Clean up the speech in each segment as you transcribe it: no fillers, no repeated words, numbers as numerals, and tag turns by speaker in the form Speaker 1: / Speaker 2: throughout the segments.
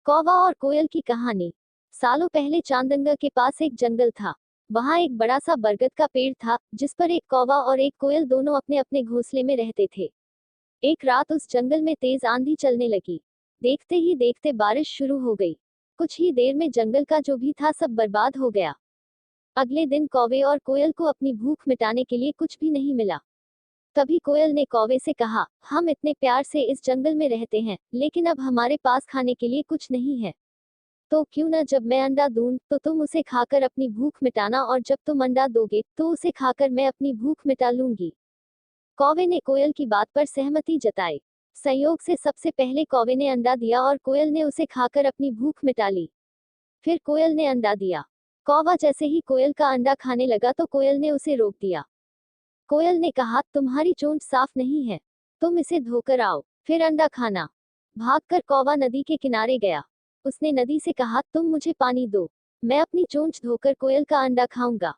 Speaker 1: कौवा और कोयल की कहानी। सालों पहले चांदंगा के पास एक जंगल था। वहां एक बड़ा सा बरगद का पेड़ था, जिस पर एक कौवा और एक कोयल दोनों अपने अपने घोंसले में रहते थे। एक रात उस जंगल में तेज आंधी चलने लगी। देखते ही देखते बारिश शुरू हो गई। कुछ ही देर में जंगल का जो भी था सब बर्बाद हो गया। अगले दिन कौवे और कोयल को अपनी भूख मिटाने के लिए कुछ भी नहीं मिला। तभी कोयल ने कौवे से कहा, हम इतने प्यार से इस जंगल में रहते हैं, लेकिन अब हमारे पास खाने के लिए कुछ नहीं है। तो क्यों न जब मैं अंडा दूं तो तुम उसे खाकर अपनी भूख मिटाना, और जब तुम अंडा दोगे तो उसे खाकर मैं अपनी भूख मिटा लूंगी। कौवे ने कोयल की बात पर सहमति जताई। संयोग से सबसे पहले कौवे ने अंडा दिया और कोयल ने उसे खाकर अपनी भूख मिटा ली। फिर कोयल ने अंडा दिया। कौवा जैसे ही कोयल का अंडा खाने लगा तो कोयल ने उसे रोक दिया। कोयल ने कहा, तुम्हारी चोंच साफ नहीं है, तुम इसे धोकर आओ, फिर अंडा खाना। भागकर कौवा नदी के किनारे गया। उसने नदी से कहा, तुम मुझे पानी दो, मैं अपनी चोंच धोकर कोयल का अंडा खाऊंगा।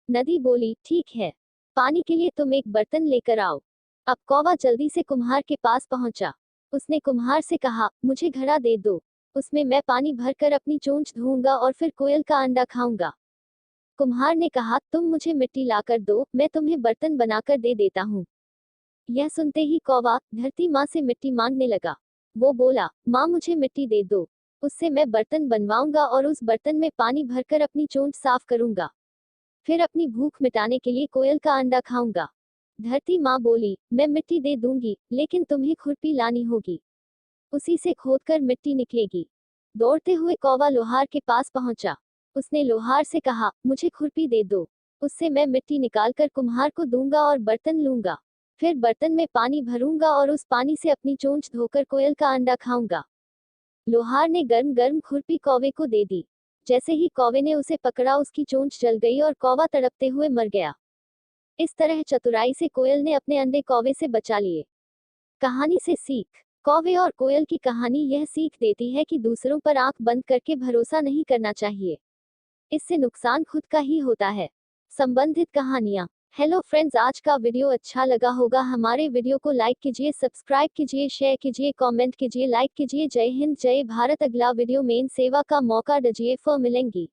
Speaker 1: नदी बोली, ठीक है, पानी के लिए तुम एक बर्तन लेकर आओ। अब कौवा जल्दी से कुम्हार के पास पहुंचा। उसने कुम्हार से कहा, मुझे घड़ा दे दो, उसमें मैं पानी भरकर अपनी चोंच धोऊंगा और फिर कोयल का अंडा खाऊंगा। कुम्हार ने कहा, तुम मुझे मिट्टी लाकर दो, मैं तुम्हें बर्तन बनाकर दे देता हूँ। यह सुनते ही कौवा धरती माँ से मिट्टी मांगने लगा। वो बोला, माँ मुझे मिट्टी दे दो, उससे मैं बर्तन बनवाऊंगा और उस बर्तन में पानी भरकर अपनी चोंच साफ करूंगा। फिर अपनी भूख मिटाने के लिए कोयल का अंडा खाऊंगा। धरती माँ बोली, मैं मिट्टी दे दूंगी, लेकिन तुम्हें खुरपी लानी होगी, उसी से खोदकर मिट्टी निकलेगी। दौड़ते हुए कौवा लोहार के पास पहुंचा। उसने लोहार से कहा, मुझे खुरपी दे दो, उससे मैं मिट्टी निकालकर कुम्हार को दूंगा और बर्तन लूंगा। फिर बर्तन में पानी भरूंगा और उस पानी से अपनी चोंच धोकर कोयल का अंडा खाऊंगा। लोहार ने गर्म गर्म खुरपी कौवे को दे दी। जैसे ही कौवे ने उसे पकड़ा, उसकी चोंच जल गई और कौवा तड़पते हुए मर गया। इस तरह चतुराई से कोयल ने अपने अंडे कौवे से बचा लिए। कहानी से सीख। कौवे और कोयल की कहानी यह सीख देती है कि दूसरों पर आंख बंद करके भरोसा नहीं करना चाहिए, इससे नुकसान खुद का ही होता है। संबंधित कहानियाँ। हेलो फ्रेंड्स, आज का वीडियो अच्छा लगा होगा। हमारे वीडियो को लाइक कीजिए, सब्सक्राइब कीजिए, शेयर कीजिए, कमेंट कीजिए, लाइक कीजिए। जय हिंद, जय भारत। अगला वीडियो में सेवा का मौका दीजिए, फिर मिलेंगी।